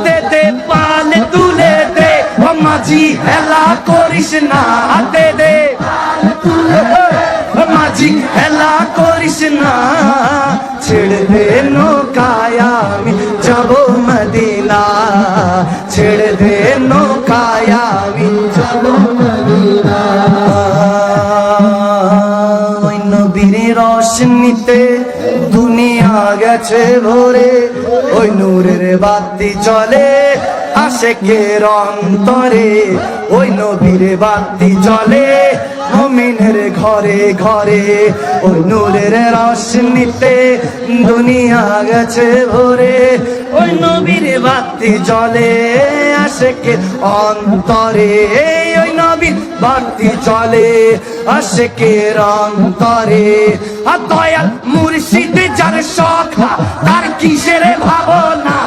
দে দে পাল তুলে দে ও মাঝি হেলা করিস না দে দে মাঝি হেলা করিস না ছেড়ে দে নৌকায় আমি যাব মদিনা ছেড়ে দে নৌকায় আমি যাব মদিনা ওই নবীর রোশনীতে দুনিয়া গেছে ভরে ওই নূরের বাতি জ্বলে আশিকের অন্তরে ওই নবীর বাতি জ্বলে মুমিনের ঘরে ঘরে ওই নূরের রোশনীতে দুনিয়া গেছে ভরে ওই নবীর বাতি জ্বলে আশিকের অন্তরে ওই নবীর বাতি জ্বলে আশিকের অন্তরে আর দয়াল মুর্শিদ যার সখা তার কিসের ভাবনা।